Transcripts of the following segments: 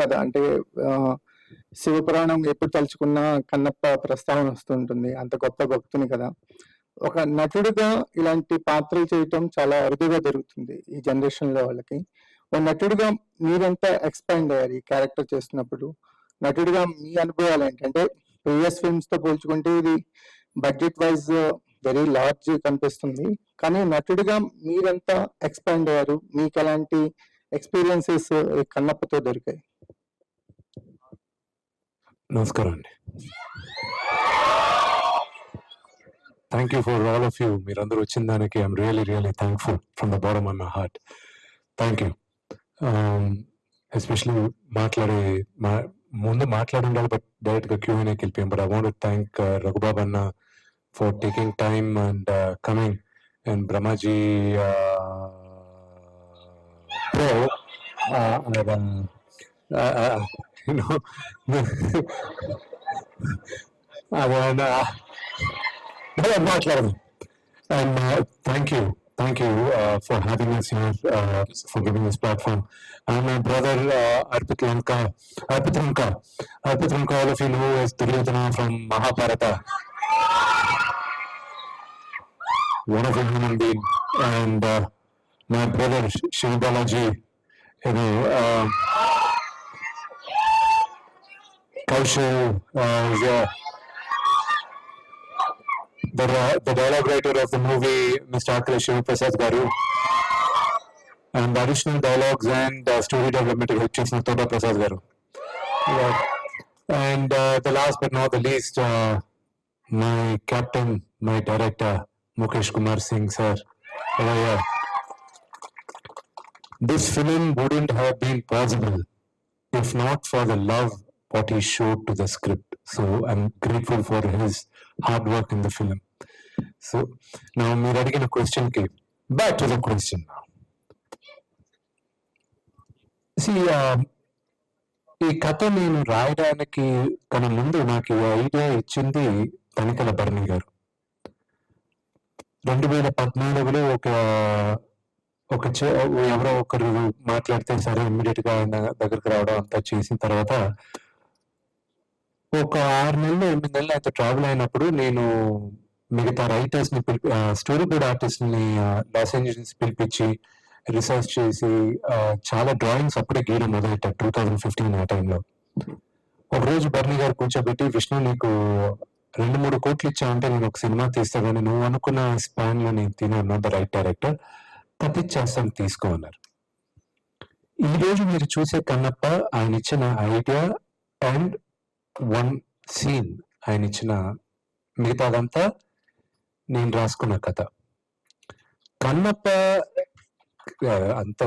కథ అంటే శివపురాణం ఎప్పుడు తలుచుకున్నా కన్నప్ప ప్రస్తావన వస్తుంటుంది. అంత గొప్ప భక్తుని కదా! ఒక నటుడిగా ఇలాంటి పాత్రలు చేయటం చాలా అరుదుగా జరుగుతుంది ఈ జనరేషన్‌లో వాళ్ళకి. ఓ నటుడిగా మీరెంత ఎక్స్‌పాండ్ అయ్యారు ఈ క్యారెక్టర్ చేస్తున్నప్పుడు? నటుడిగా మీ అనుభవాలేంటి? అంటే ప్రీవియస్ ఫిల్మ్స్‌తో పోల్చుకుంటే ఇది బడ్జెట్ వైస్ వెరీ లార్జ్ కనిపిస్తుంది. కానీ నటుడిగా మీరెంత ఎక్స్‌పాండ్ అయ్యారు? మీకెలాంటి ఎక్స్‌పీరియన్సెస్ ఈ కన్నప్పతో దొరికాయి? నమస్కారం అండి. Thank you for all of you. మీరందరూ వచ్చిన దానికి I'm really thankful from the bottom of my heart. Thank you. Especially ముందు మాట్లాడి ఉండాలి, బట్ డైరెక్ట్గా Q&Aకి వెళ్ళిపోయాం. But I want to thank Raghubabu అన్న for taking time and coming, and Brahmaji bro, మాట్లాడదు. And thank you for having us here, for giving this platform. And my brother Arpit Lanka, all of you know as Duryodhana from Mahabharata, wonderful human being. And my brother Shiv Balaji, Kaushal, the dialogue writer of the movie, Mr. Akhilesh Shivaprasad Garu, and the additional dialogues and story development help chesina Toda Prasad Garu. And the last but not the least, my captain, my director, Mukesh Kumar Singh sir. This film wouldn't have been possible if not for the love what he showed to the script. So I'm grateful for his hard work in the film. So now మీరు అడిగిన question కి back to the question. ఈ కథ నేను రాయడానికి కన్నా ముందు నాకు ఈ ఐడియా ఇచ్చింది తనికల భరణి గారు. 2014లో ఎవరో ఒకరు మాట్లాడితే సరే ఇమ్మీడియట్ గా ఆయన దగ్గరికి రావడం అంతా చేసిన తర్వాత ఒక 6 నెలలు 8 నెలలు అయితే ట్రావెల్ అయినప్పుడు నేను మిగతా రైటర్స్ ని స్టోరీ బోర్డ్ ఆర్టిస్ట్ ని లాస్ ఏంజల్స్ పిలిపించి రీసెర్చ్ చేసి చాలా డ్రాయింగ్స్ అప్పుడే గీయడం మొదలెట్టారు 2015 ఆ టైంలో. ఒక రోజు బర్నీ గారు కూర్చోబెట్టి, విష్ణు నీకు 2-3 కోట్లు ఇచ్చావంటే నేను ఒక సినిమా తీస్తా, కానీ నువ్వు అనుకున్న స్పాన్ లో నేను తిన్నాను ద రైట్ డైరెక్టర్, తప్పించేస్తాను తీసుకో అన్నారు. ఈ రోజు మీరు చూసే కన్నప్ప ఆయన ఇచ్చిన ఐడియా అండ్ 1 సీన్ ఆయన ఇచ్చిన, మిగతాదంతా నేను రాసుకున్న కథ. కన్నప్ప అంత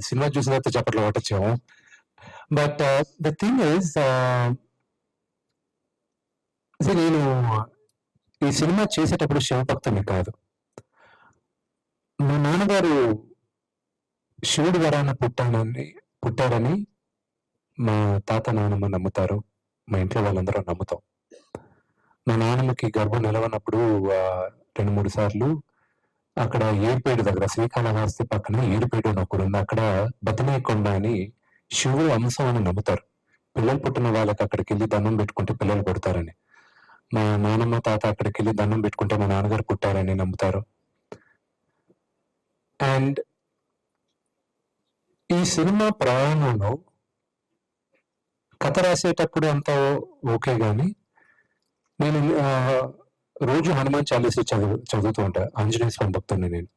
సినిమా చూసిన తర్వాత చప్పట్లో కొట్టచ్చాము. బట్ ద థింగ్ ఈజ్, నేను ఈ సినిమా చేసేటప్పుడు శివభక్తుని కాదు. మా నాన్నగారు శివుడి వరాన పుట్టారని మా తాత నాన్నమ్మ నమ్ముతారు, మా ఇంట్లో వాళ్ళందరూ నమ్ముతాం. మా నాన్నమ్మకి గర్భం నిలవనప్పుడు 2-3 సార్లు అక్కడ ఏడుపేడు దగ్గర, శ్రీకాళహస్తి పక్కన ఏడుపేడు అని ఒకరు ఉంది, అక్కడ బతినేకొండ అని శివుడు అంశం అని నమ్ముతారు. పిల్లలు పుట్టిన వాళ్ళకి అక్కడికి వెళ్ళి దండం పెట్టుకుంటే పిల్లలు పుడతారని. మా నాన్నమ్మ తాత అక్కడికి వెళ్ళి దండం పెట్టుకుంటే మా నాన్నగారు పుట్టారని నమ్ముతారు. అండ్ ఈ సినిమా ప్రయాణంలో కథ రాసేటప్పుడు అంతా ఓకే, కానీ నేను రోజు హనుమాన్ చాలీసా చదువుతూ ఉంటా. ఆంజనేయ స్వామి భక్తుడిని నేను.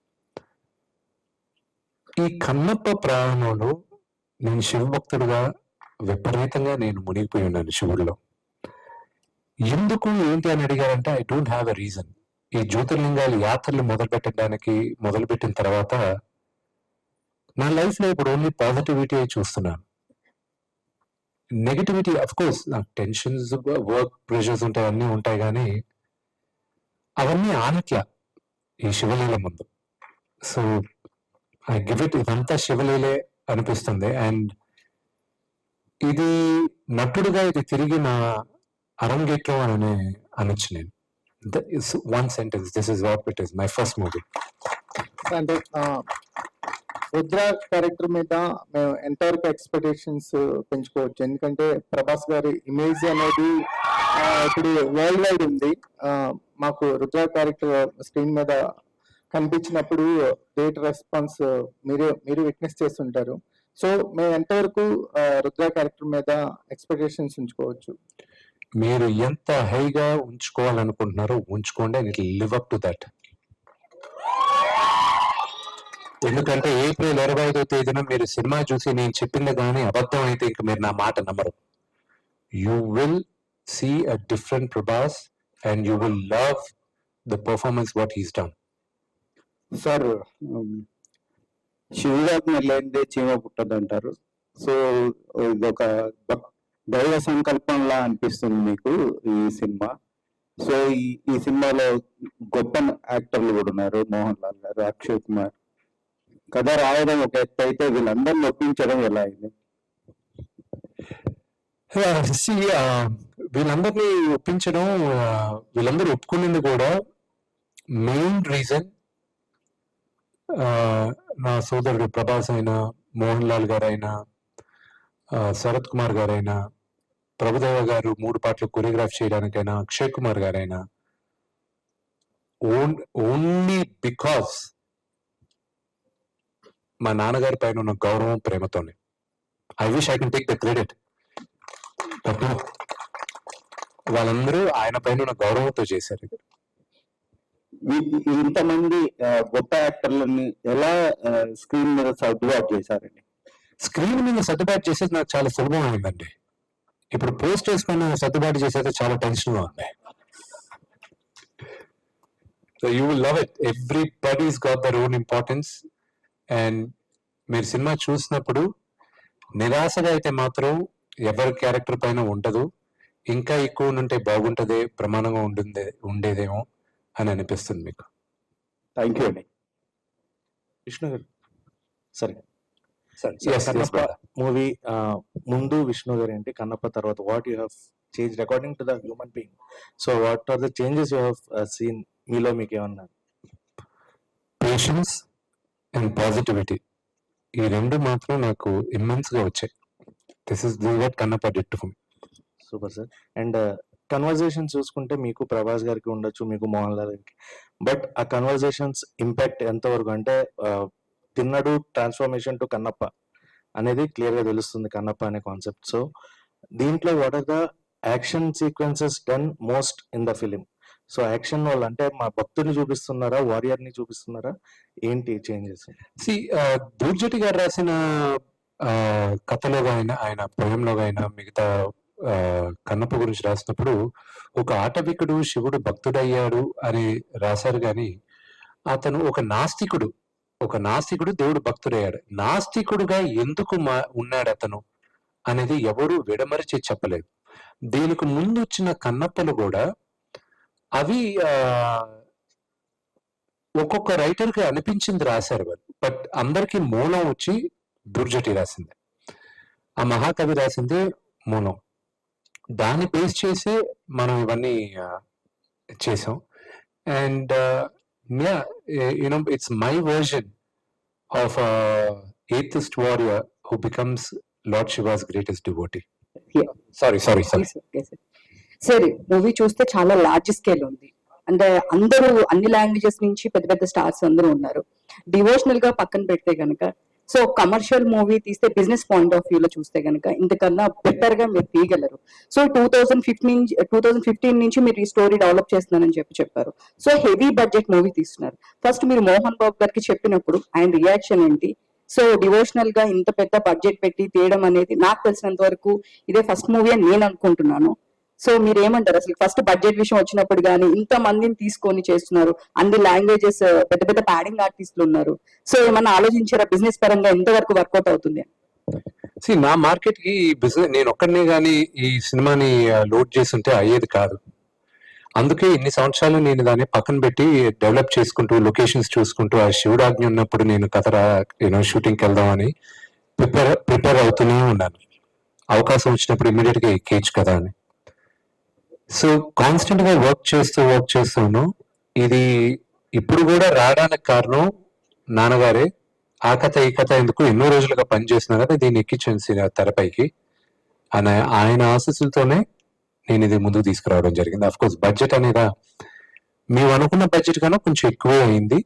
ఈ కన్నప్ప ప్రయాణంలో నేను శివభక్తుడుగా విపరీతంగా నేను మునిగిపోయి ఉన్నాను శివుడిలో. ఎందుకు ఏంటి అని అడిగారంటే I don't have a reason. ఈ జ్యోతిర్లింగాలు యాత్రలు మొదలుపెట్టిన తర్వాత నా లైఫ్ లో ఇప్పుడు ఓన్లీ పాజిటివిటీ చూస్తున్నాను. నెగిటివిటీ అఫ్ కోర్స్ నాకు టెన్షన్స్, వర్క్ ప్రెషర్స్ ఉంటాయి, అన్నీ ఉంటాయి, కానీ అవన్నీ ఆనట్లా ఈ శివలీల ముందు. సో ఐ గివ్ ఇట్, ఇదంతా శివలీలే అనిపిస్తుంది. అండ్ ఇది నటుడుగా ఇది తిరిగి నా అరంగేట్రం అని అనొచ్చు నేను. One sentence, this is what it is, my first movie. అంటే రుద్ర క్యారెక్టర్ మీద మేము ఎంతవరకు ఎక్స్పెక్టేషన్స్ పెంచుకోవచ్చు? ఎందుకంటే ప్రభాస్ గారి ఇమేజ్ అనేది ఇప్పుడు వరల్డ్ వైడ్ ఉంది. మాకు రుద్ర క్యారెక్టర్ స్క్రీన్ మీద కనిపించినప్పుడు గ్రేట్ రెస్పాన్స్ మీరు విట్నెస్ చేస్తుంటారు. సో మేము ఎంతవరకు రుద్ర క్యారెక్టర్ మీద ఎక్స్పెక్టేషన్స్ ఉంచుకోవచ్చు? మీరు ఎంత హైగా ఉంచుకోవాలనుకుంటున్నారో ఉంచుకోండి, and it live up to that. ఎందుకంటే ఏప్రిల్ 25వ తేదీన మీరు సినిమా చూసి నేను చెప్పింది కానీ అబద్ధం అయితే ఇంక మీరు నా మాట నమ్మరు. You will see a different Prabhas and you will love the performance what he's done. Sir, శివుగాజ్ఞ లేనిదే చీమ పుట్టదు అంటారు. సో ఇదొక దైవ సంకల్పంలా అనిపిస్తుంది మీకు ఈ సినిమా. సో ఈ సినిమాలో గొప్ప యాక్టర్లు కూడా ఉన్నారు. మోహన్ లాల్ గారు, అక్షయ్ కుమార్. కథ రాయడం ఒక ఎత్తు అయితే వీళ్ళందరినీ ఒప్పించడం ఎలా అయింది? వీళ్ళందరినీ ఒప్పించడం, వీళ్ళందరూ ఒప్పుకునేది కూడా మెయిన్ రీజన్ నా సోదరుడు ప్రభాస్ అయినా, మోహన్ లాల్ గారైనా, శరత్ కుమార్ గారైనా, ప్రభుదేవ గారు 3 పాటలు కొరియోగ్రాఫ్ చేయడానికైనా, అక్షయ్ కుమార్ గారైనా, ఓన్లీ బికాస్ మా నాన్నగారి పైన ఉన్న గౌరవం, ప్రేమతోనే. I wish I can take the credit. వాళ్ళందరూ ఆయన పైన ఉన్న గౌరవంతో చేశారు. ఇంతమంది గొప్ప యాక్టర్లని ఎలా స్క్రీన్ మీద సర్దుబాటు చేశారండి? స్క్రీన్ మీద సర్దుబాటు చేసేది నాకు చాలా సులభం అయిందండి. ఇప్పుడు పోస్ట్ చేసుకుని సర్దుబాటు చేసేది చాలా టెన్షన్ గా ఉంది. So you will love it. Everybody's got their own importance. And మీరు సినిమా చూసినప్పుడు నిరాశగా అయితే మాత్రం ఎవరి క్యారెక్టర్ పైన ఉండదు. ఇంకా ఎక్కువ ఉంటే బాగుంటదే, ప్రమాణంగా ఉండేదేమో అని అనిపిస్తుంది మీకు. థ్యాంక్ యూ అండి. విష్ణు గారు, సరే Yes, yes, Kannappa brother. Movie ముందు విష్ణు గారు ఏంటి, కన్నప్ప తర్వాత what you have change according to the human being? So what are the changes you have seen? మీలో మీకు ఏమన్నా? పేషెన్స్ అండ్ పాజిటివిటీ, ఈ రెండు మాత్రం నాకు ఇమ్మెన్స్ గా వచ్చాయి. This is what Kannappa did to me. Super sir. And conversation చూసుకుంటే మీకు ప్రభాస్ గారికి ఉండొచ్చు, మీకు మోహన్ లాల్ గారికి, బట్ ఆ కన్వర్జేషన్స్ ఇంపాక్ట్ ఎంతవరకు అంటే తిన్నడు ట్రాన్స్ఫర్మేషన్ టు కన్నప్ప అనేది క్లియర్ గా తెలుస్తుంది, కన్నప్ప అనే కాన్సెప్ట్. సో దీంట్లో what are the action sequences done most in the film? So action వాళ్ళు అంటే మా భక్తుని చూపిస్తున్నారా, వారియర్ ని చూపిస్తున్నారా, ఏంటి చేంజెస్? దూర్జటి గారు రాసిన కథలో అయినా, ఆయన పోయంలో అయినా, మిగతా కన్నప్ప గురించి రాసినప్పుడు ఒక ఆటవికుడు శివుడు భక్తుడయ్యాడు అని రాశారు. కానీ అతను ఒక నాస్తికుడు దేవుడు భక్తుడయ్యాడు. నాస్తికుడుగా ఎందుకు ఉన్నాడు అతను అనేది ఎవరు విడమరిచి చెప్పలేదు. దీనికి ముందు వచ్చిన కన్నప్పలు కూడా అవి ఒక్కొక్క రైటర్ కి అనిపించింది రాశారు వాళ్ళు. బట్ అందరికి మూలం వచ్చి దుర్జటి రాసింది, ఆ మహాకవి రాసిందే మూలం. దాన్ని బేస్ చేసే మనం ఇవన్నీ చేసాం. And it's my version of a atheist warrior who becomes Lord Shiva's greatest devotee. Yeah. Sorry. సరే, మూవీ చూస్తే చాలా లార్జ్ స్కేల్ ఉంది. అంటే అందరూ అన్ని లాంగ్వేజెస్ నుంచి పెద్ద పెద్ద స్టార్స్ అందరూ ఉన్నారు. డివోషనల్ గా పక్కన పెడితే గనక, సో కమర్షియల్ మూవీ తీస్తే బిజినెస్ పాయింట్ ఆఫ్ వ్యూలో చూస్తే గనక ఇంతకన్నా బెటర్ గా మీరు తీయగలరు. సో 2015 నుంచి మీరు ఈ స్టోరీ డెవలప్ చేస్తున్నారని చెప్పారు. సో హెవీ బడ్జెట్ మూవీ తీస్తున్నారు. ఫస్ట్ మీరు మోహన్ బాబు గారికి చెప్పినప్పుడు ఆయన రియాక్షన్ ఏంటి? సో డివోషనల్ గా ఇంత పెద్ద బడ్జెట్ పెట్టి తీయడం అనేది నాకు తెలిసినంత వరకు ఇదే ఫస్ట్ మూవీ అని నేను అనుకుంటున్నాను. సో మీరు ఏమంటారు? అసలు ఫస్ట్ బడ్జెట్ విషయం వచ్చినప్పుడు కానీ ఇంత మందిని తీసుకొని చేస్తున్నారు, అన్ని లాంగ్వేజెస్, పెద్ద పెద్ద ప్యాడింగ్ ఆర్టిస్టులు ఉన్నారు. సో ఏమన్నా ఆలోచించారా బిజినెస్ పరంగా ఎంతవరకు వర్కౌట్ అవుతుంది? నా మార్కెట్ కి బిజినెస్ నేను ఒక్కడనే గానీ ఈ సినిమాని లోడ్ చేస్తుంటే అయ్యేది కాదు. అందుకే ఇన్ని సంవత్సరాలు నేను దాన్ని పక్కన పెట్టి డెవలప్ చేసుకుంటూ, లొకేషన్స్ చూసుకుంటూ, ఆ శివుడాజ్ఞ ఉన్నప్పుడు నేను షూటింగ్కి వెళ్దామని ప్రిపేర్ అవుతూనే ఉన్నాను. అవకాశం వచ్చినప్పుడు ఇమీడియట్ గా ఎక్కేయచ్చు కదా అని. సో కాన్స్టెంట్ గా వర్క్ చేస్తూను ఇది ఇప్పుడు కూడా రావడానికి కారణం నాన్నగారే, ఆ కథ ఈ కథ ఎందుకు ఎన్నో రోజులుగా పనిచేస్తున్నా కదా దీన్ని ఎక్కించాను తెరపైకి ఆయన ఆశీస్సులతోనే నేను ఇది ముందుకు తీసుకురావడం జరిగింది. అఫ్ కోర్స్ బడ్జెట్ అనేది మేము అనుకున్న బడ్జెట్ కన్నా కొంచెం ఎక్కువే అయింది.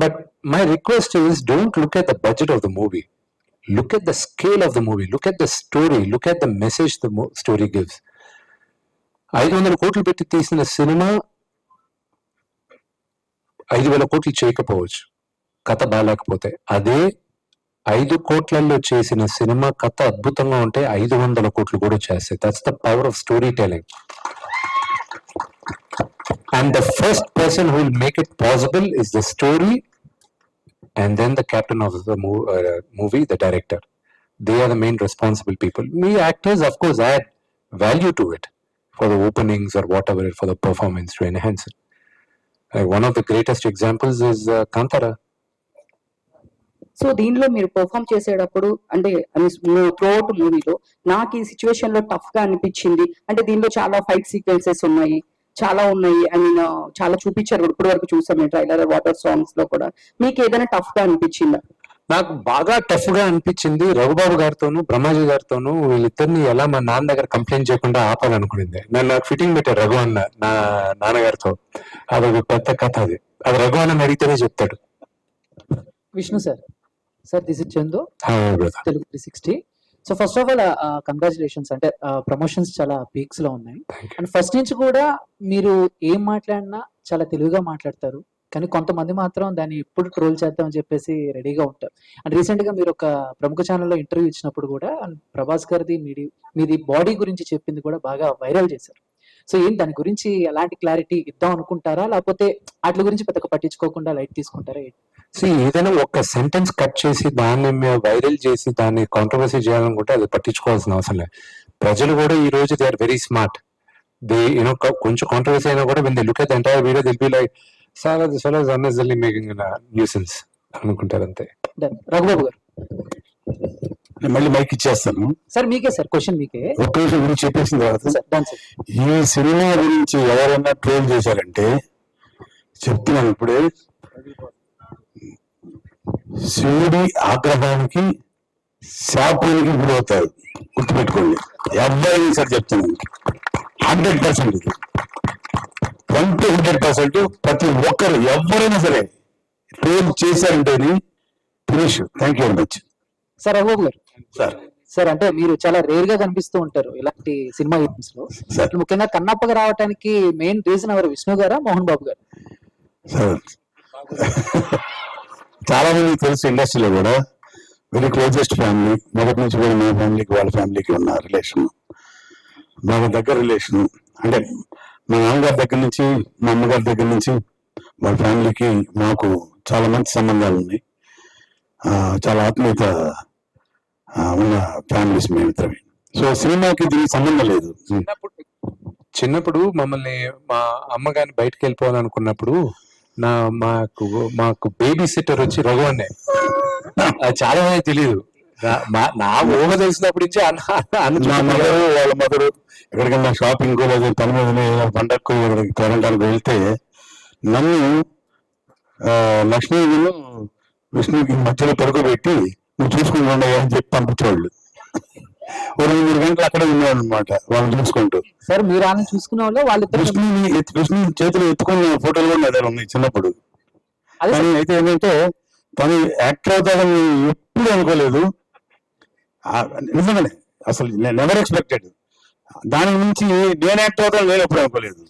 But my request is don't look at the budget of the movie, look at the scale of the movie, look at the story, look at the message the story gives. 500 కోట్లు పెట్టి తీసిన cinema 5,000 కోట్లు చేయకపోవచ్చు కథ బాగాలేకపోతే. అదే 5 కోట్లలో చేసిన సినిమా కథ అద్భుతంగా ఉంటే 500 కోట్లు కూడా చేస్తాయి. That's the power of story telling. And the first person who will make it possible is the story and then the captain of the movie, the director. They are the main responsible people. We actors, of course, add value to it for the openings or whatever, for the performance to enhance it. One of the greatest examples is Kantara. So దీనిలో మీరు perform చేసేటప్పుడు అంటే throughout మూవీలో నాకు ఈ situation లో tough గా అనిపించింది అంటే దీనిలో చాలా ఫైట్ సీక్వెన్సెస్ ఉన్నాయి, చాలా ఉన్నాయి. ఐ మీన్ చాలా చూపించారు ఇప్పటి వరకు చూసాం మేము ట్రైలర్, వాటర్ సాంగ్స్ లో కూడా. మీకు ఏదైనా టఫ్ గా అనిపించిందా? నాకు బాగా టఫ్ గా అనిపించింది రఘుబాబు గారితోను బ్రహ్మాజీ గారితోను. వీళ్ళిద్దరిని ఎలా మా నాన్న దగ్గర కంప్లైంట్ చేయకుండా ఆపాలనుకునింది. నాకు ఫిట్టింగ్ పెట్టారు రఘు అన్న నా నాన్నగారితో. అదొక పెద్ద కథ. అది రఘు అన్న అడిగితేనే చెప్తాడు. Vishnu sir, this is Chandu, Hi, brother. Telugu 360. So first of all congratulations. అంటే ప్రమోషన్స్ చాలా పీక్స్ లో ఉన్నాయి. అండ్ ఫస్ట్ నుంచి కూడా మీరు ఏం మాట్లాడినా చాలా తెలుగుగా మాట్లాడతారు, కానీ కొంతమంది మాత్రం దాన్ని ఎప్పుడు ట్రోల్ చేద్దామని చెప్పేసి రెడీగా ఉంటారు. అండ్ రీసెంట్ గా మీరు ఒక ప్రముఖ ఛానల్లో ఇంటర్వ్యూ ఇచ్చినప్పుడు కూడా ప్రభాస్ గారిది మీది బాడీ గురించి చెప్పింది కూడా బాగా వైరల్ చేశారు. సో ఏం దాని గురించి ఎలాంటి క్లారిటీ ఇద్దాం అనుకుంటారా, లేకపోతే వాటి గురించి పెద్దగా పట్టించుకోకుండా లైట్ తీసుకుంటారా? ఏదైనా ఒక సెంటెన్స్ కట్ చేసి దాన్ని వైరల్ చేసి దాన్ని కాంట్రవర్సీ చేయాలనుకుంటే అది పట్టించుకోవాల్సిన అవసరం లేదు. ప్రజలు కూడా ఈ రోజు they are very smart. They you know కొంచెం కాంట్రవర్సీ అయినా కూడా when they look at the entire video they'll be like, "Sir, this fellow is unnecessarily making a nuisance" అనుకుంటారు అంతే. రఘుబాబు గారు, నేను మళ్ళీ మైక్ ఇచ్చేస్తాను. సార్ మీకే సార్ క్వశ్చన్ మీకే. ఒక్క విషయం గురించి చెప్పేసిన తర్వాత సార్ డన్ సార్. ఈ సినిమా గురించి ఎవరైనా ట్రోల్ చేశారంటే చెప్తున్నాను ఇప్పుడే, శివుడి ఆగ్రహానికి శాపానికి గురవుతారు. గుర్తుపెట్టుకోండి. ఎవరైనా సరే చెప్తున్నాను, 100% ఇది 100% ప్రతి ఒక్కరు ఎవరైనా సరే ట్రోల్ చేశారంటేనే finish. Thank you very much. Sir Raghubabu garu, sir sir అంటే మీరు చాలా రేర్ గా కనిపిస్తూ ఉంటారు ఇలాంటి సినిమా ఈవెంట్స్ లో. సార్ ముఖ్యంగా కన్నప్పగా రావడానికి మెయిన్ రీజన్ ఎవరు, విష్ణు గారా మోహన్ బాబు గారు? సార్ చాలా మంది తెలుసు ఇండస్ట్రీలో కూడా, వెరీ క్లోజెస్ట్ ఫ్యామిలీ. మొదటి నుంచి కూడా మా ఫ్యామిలీకి వాళ్ళ ఫ్యామిలీకి ఉన్న రిలేషన్ బాగా దగ్గర రిలేషన్. అంటే మా నాన్నగారి దగ్గర నుంచి మా అమ్మగారి దగ్గర నుంచి వాళ్ళ ఫ్యామిలీకి మాకు చాలా మంచి సంబంధాలు ఉన్నాయి. చాలా ఆత్మీయత ఉన్న ఫ్యామిలీస్ మేమిద్దరమే. సో సినిమాకి దీనికి సంబంధం లేదు. చిన్నప్పుడు మమ్మల్ని మా అమ్మగారిని బయటకు వెళ్ళిపోవాలనుకున్నప్పుడు మాకు బేబీ సిట్టర్ వచ్చి రఘు అన్నే. అది చాలా మంది తెలియదు. నా ఊహ తెలిసినప్పటి నుంచి మా మదరు వాళ్ళ మదరు ఎక్కడికైనా షాపింగ్ లేదా పని మీద పండగకు కొనడానికి వెళ్తే నన్ను లక్ష్మీను విష్ణుకి మధ్యలో పడుకోబెట్టి నువ్వు చూసుకుని ఉండవు అని చెప్పి పంపించేవాళ్ళు. 2-3 గంటలు అక్కడే ఉండేవాళ్ళు అనమాట వాళ్ళని చూసుకుంటూ. సార్ మీరు వాళ్ళని చూసుకునే వాళ్ళు వాళ్ళిద్దరు విష్ణు చేతులు ఎత్తుకున్న ఫోటోలు కూడా నా దగ్గర ఉన్నాయి చిన్నప్పుడు. అదే కానీ అయితే ఏంటంటే తను యాక్టర్ అవుతాడని ఎప్పుడు అనుకోలేదు. నిజంగానే అసలు నెవర్ ఎక్స్పెక్టెడ్. దాని నుంచి నేను యాక్టర్ అవుతాను నేను ఎప్పుడు అనుకోలేదు.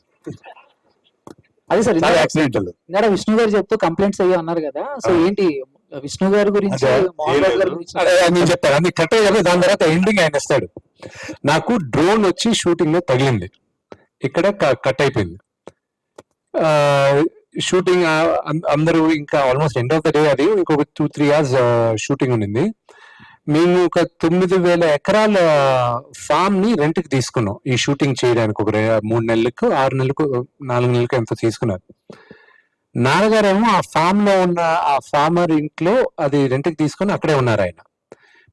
అదే సార్ యాక్సిడెంటల్. ఇందాక విష్ణు గారు చెప్తూ కంప్లైంట్స్ అయ్యి అన్నారు కదా. సో ఏంటి విష్ణు గారి గురించి మోహన్ బాబు గారి గురించి? నేను చెప్తాను అది కట్ అయ్యాక దాని తర్వాత ఎండింగ్ ఆయన ఇస్తాడు. నాకు డ్రోన్ వచ్చి షూటింగ్ లో తగిలింది, ఇక్కడ కట్ అయిపోయింది షూటింగ్. అందరూ ఇంకా almost end of the day అది ఇంకొక 2-3 hours షూటింగ్ ఉండింది. మేము ఒక 9,000 ఎకరాల ఫామ్ ని రెంట్ కి తీసుకున్నాం ఈ షూటింగ్ చేయడానికి. ఒక 3 నెలలకు 6 నెలలకు 4 నెలలకు ఎంతో తీసుకున్నారు. నాన్నగారేమో ఆ ఫామ్ లో ఉన్న ఆ ఫార్మర్ ఇంట్లో అది రెంట్ కి తీసుకుని అక్కడే ఉన్నారు ఆయన.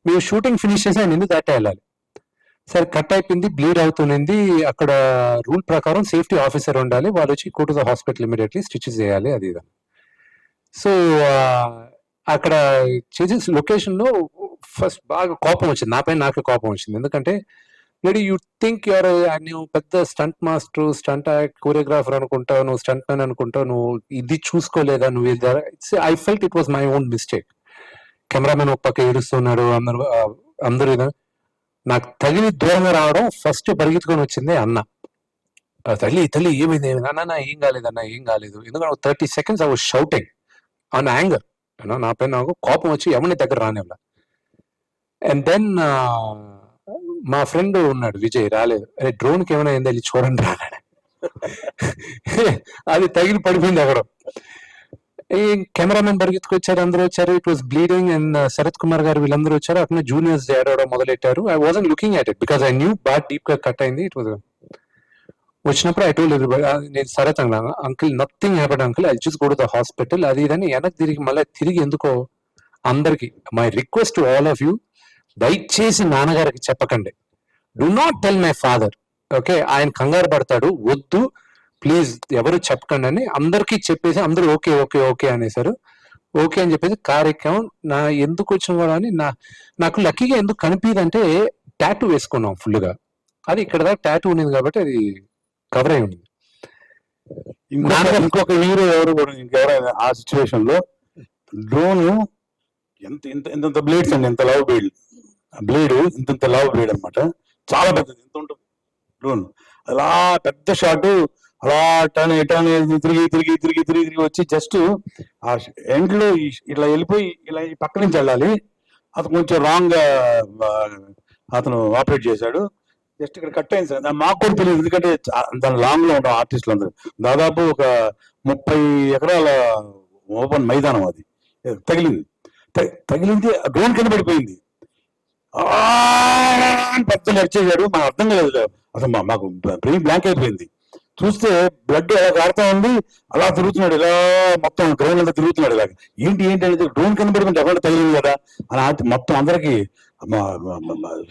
మేము షూటింగ్ ఫినిష్ చేసి ఆయన ఎందుకు దాటే వెళ్ళాలి. సరే కట్ అయిపోయింది, బ్లీడ్ అవుతుంది. అక్కడ రూల్ ప్రకారం సేఫ్టీ ఆఫీసర్ ఉండాలి, వాళ్ళు వచ్చి go to the hospital immediately stitches చేయాలి అది ఇది. సో అక్కడ చేసే లొకేషన్ లో ఫస్ట్ బాగా కోపం వచ్చింది, నాపై నాకే కోపం వచ్చింది. ఎందుకంటే లేడీ యూ థింక్ యూఆర్, నువ్వు పెద్ద స్టంట్ మాస్టర్, స్టంట్ కోరియోగ్రాఫర్ అనుకుంటావు, నువ్వు స్టంట్ మ్యాన్ అనుకుంటావు, నువ్వు ఇది చూసుకోలేదా, నువ్వు ఇది. I felt it was my own mistake. Cameraman ఒక పక్క ఏడుస్తున్నాడు, అందరూ నాకు తగిలి దూరంగా రావడం ఫస్ట్ పరిగెత్తుకొని వచ్చింది అన్న. తల్లి ఏమైంది అన్న, ఏం కాలేదన్న, ఏం కాలేదు. ఎందుకంటే 30 seconds I was shouting on anger. నా పైన నాకు కోపం వచ్చి ఎవరిని దగ్గర రానివ్వలా. అండ్ దెన్ మా ఫ్రెండ్ ఉన్నాడు విజయ్, రాలేదు. అరే డ్రోన్ కి ఏమైనా అయిందా, వెళ్ళి చూడండి రాలేడు. అది తగిలి పడిపోయింది అక్కడ. ఈ కెమెరామెన్ పరిగెత్తుకొచ్చారు, అందరూ వచ్చారు. It was bleeding. And Sarath Kumar garu వీళ్ళందరూ వచ్చారు. అక్కడ జూనియర్స్ ఏడవడం మొదలెట్టారు. I wasn't looking at it because I knew బాగా డీప్ గా కట్ అయింది. ఇట్ వాజ్ వచ్చినప్పుడు ఐ టోల్డ్ ఎవ్రీబడి, నేను సరత్ అన్నాను, uncle nothing happened uncle, I just go to the hospital, అది ఇదని. వెనక్కి తిరిగి మళ్ళీ తిరిగి ఎందుకో అందరికి my request to all of you, దయచేసి నాన్నగారికి చెప్పకండి. Do not tell my father, okay? ఆయన కంగారు పడతాడు, వద్దు ప్లీజ్ ఎవరు చెప్పకండి అని అందరికీ చెప్పేసి అందరూ ఓకే ఓకే ఓకే అనేసారు. ఓకే అని చెప్పేసి కార్యక్రమం నా ఎందుకు వచ్చిన కూడా అని నాకు లక్కీగా ఎందుకు కనిపించదంటే టాటూ వేసుకున్నాం ఫుల్గా. అది ఇక్కడ దాకా టాటూ ఉండేది కాబట్టి అది కవర్ అయి ఉంది. ఇంకొక హీరో ఎవరు కూడా ఇంకెవరైనా ఆ సిచ్యువేషన్ లో డ్రోన్ ఇంత బ్లేడ్స్ అండి, ఇంత లవ్ బ్లేడ్ ఇంత లవ్ బ్లేడ్ అనమాట, చాలా పెద్దది. ఎంత ఉంటుంది డ్రోన్, అలా పెద్ద షాట్, అలా టర్న్ తిరిగి వచ్చి జస్ట్ ఆ ఎండ్ లో ఇట్లా వెళ్ళిపోయి ఇలా ఈ పక్క నుంచి వెళ్ళాలి. అతను కొంచెం రాంగ్ గా అతను ఆపరేట్ చేశాడు. జస్ట్ ఇక్కడ కట్ అయింది సార్. మాకు కూడా తెలియదు, ఎందుకంటే దాని లాంగ్ లో ఉంటాం ఆర్టిస్టులు అందరూ. దాదాపు ఒక 30 ఎకరాల ఓపెన్ మైదానం అది. తగిలింది డ్రోన్ కింద పడిపోయింది. పెద్ద నడిచేశాడు, మాకు అర్థం కాలేదు అసలు. మాకు బ్రెయిన్ బ్లాంక్ అయిపోయింది. చూస్తే బ్లడ్ ఎలా కారుతా ఉంది, అలా తిరుగుతున్నాడు, ఇలా మొత్తం గ్రౌండ్ అంతా తిరుగుతున్నాడు. ఇలాగ ఏంటి అనేది డ్రోన్ కింద పడుకుంటే ఎవరు తగిలింది కదా అని మొత్తం అందరికి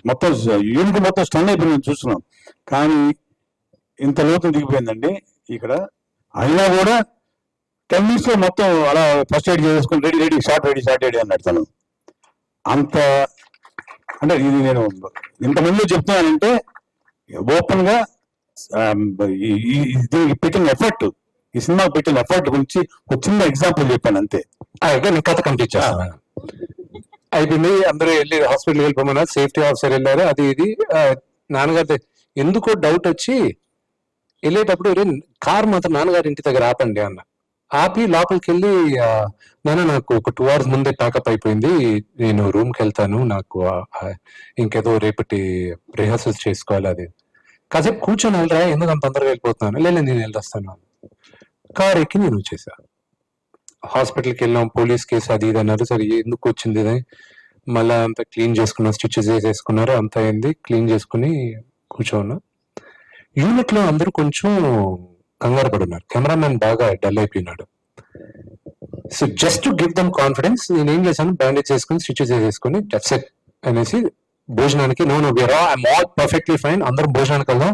మొత్తం యూనిట్ మొత్తం స్టన్ అయిపోయింది చూస్తున్నాం. కానీ ఇంత లోతు దిగిపోయిందండి ఇక్కడ. అయినా కూడా 10 minutes లో మొత్తం అలా ఫస్ట్ ఎయిడ్ చేసుకుని రెడీ షార్ట్ రెడీ అన్నాడు తను. అంత అంటే ఇది నేను ఇంతమంది చెప్తున్నానంటే ఓపెన్ గా పెట్టిన ఎఫర్ట్, ఈ సినిమా పెట్టిన ఎఫర్ట్ గురించి ఒక చిన్న ఎగ్జాంపుల్ చెప్పాను అంతే. నేను కథ కంప్లీట్ చేస్తాను. అయిపోయింది, అందరూ వెళ్ళి హాస్పిటల్ వెళ్ళిపోమన్నారు, సేఫ్టీ ఆఫీసర్ వెళ్ళారు, అది ఇది. నాన్నగారి ఎందుకో డౌట్ వచ్చి వెళ్ళేటప్పుడు కార్ మాత్రం నాన్నగారి ఇంటి దగ్గర ఆపండి అన్న. ఆపి లోపలికి వెళ్ళి, నాన్న నాకు ఒక 2 hours ముందే ప్యాకప్ అయిపోయింది, నేను రూమ్కి వెళ్తాను, నాకు ఇంకేదో రేపటి రిహర్సల్స్ చేసుకోవాలి, అది కాసేపు కూర్చొని వెళ్ళరా, ఎందుకు అంత తొందరగా వెళ్ళిపోతున్నాను. లేదు నేను వెళ్ళొస్తాను. కార్ ఎక్కి నేను వచ్చేసా. హాస్పిటల్కి వెళ్ళాం, పోలీస్ కేసు అది ఇది అన్నారు. సరే ఎందుకు వచ్చింది ఇది, మళ్ళీ అంతా క్లీన్ చేసుకున్నాం, స్టిచెస్ వేసేసుకున్నారు, అంతా అయింది, క్లీన్ చేసుకుని కూర్చోన్నా. యూనిట్ లో అందరూ కొంచెం కంగారు పడున్నారు. కెమెరామెన్ బాగా డల్ అయిపోయినాడు. So just to give them confidence నేనేం చేశాను, బ్యాండేజ్ చేసుకుని స్టిచెస్ వేసేసుకుని దట్స్ ఇట్ అనేసి భోజనానికి ఐఎమ్ ఆల్ పర్ఫెక్ట్లీ ఫైన్, అందరం భోజనానికి వెళ్దాం,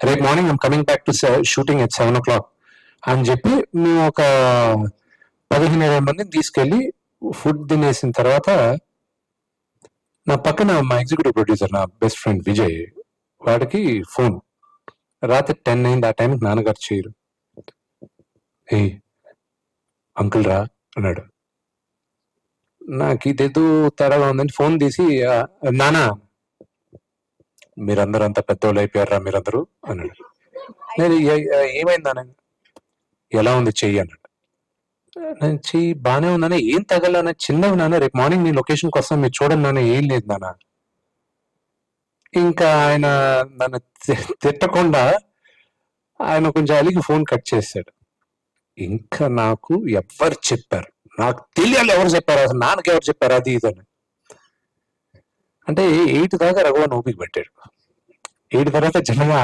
రేపు morning I'm coming back to shooting at 7 o'clock అని చెప్పి మేము ఒక 15-20 మందిని తీసుకెళ్లి ఫుడ్ తినేసిన తర్వాత, నా పక్కన మా ఎగ్జిక్యూటివ్ ప్రొడ్యూసర్, నా బెస్ట్ ఫ్రెండ్ విజయ్, వాడికి ఫోన్ రాత్రి 10 అయింది. ఆ టైంకి నాన్నగారు చేయరు. ఏ అంకుల్ రా అన్నాడు. నాకు ఇదేదో తేడాగా ఉందని ఫోన్ తీసి, నానా మీరందరూ అంతా పెద్దోళ్ళు అయిపోయారా మీరందరూ అన్నాడు. నేను ఏమైంది నాన్న, ఎలా ఉంది చెయ్యి అన్నాడు. నేను చెయ్యి బాగానే ఉందన్న, ఏం తగలన్నా, చిన్నవి నాన్న, రేపు మార్నింగ్ నీ లొకేషన్కి వస్తాను, మీరు చూడండి నాన్న, ఏం లేదు నాన్న. ఇంకా ఆయన నన్ను తిట్టకుండా ఆయన కొంచెం అలిగి ఫోన్ కట్ చేశాడు. ఇంకా నాకు ఎవరు చెప్పారు, నాకు తెలియాలి ఎవరు చెప్పారు, అసలు నాన్నకి ఎవరు చెప్పారు, అది ఇదని. అంటే 8 దాకా రఘువన్ ఓపిక పెట్టాడు. 8 తర్వాత జనంగా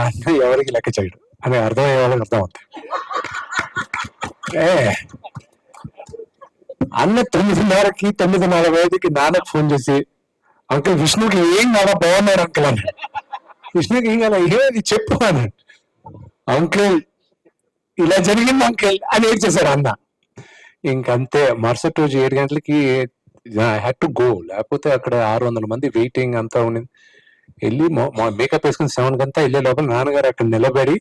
ఎవరికి లెక్క చేయడు అని అర్థమయ్యే వాళ్ళకి అర్థం అవుతాయి. అన్న 9:30కి 9:40కి నాన్నకు ఫోన్ చేసి, అంకుల్ విష్ణుకి ఏం కాదా, బాగున్నాడు అంకుల్ అన్నాడు. విష్ణుకి ఏం కాదా, ఏది చెప్పు అన్నాడు. అంకుల్ ఇలా జరిగింది అంకుల్ అని ఏం చేశారు అన్న. ఇంకంతే. మరుసటి రోజు 7 గంటలకి ఐ హ్యాడ్ టు గో, లేకపోతే అక్కడ 600 మంది వెయిటింగ్ అంతా ఉండింది. వెళ్ళి మేకప్ వేసుకుని 7 గంతా వెళ్ళే లోపల నాన్నగారు అక్కడ నిలబడి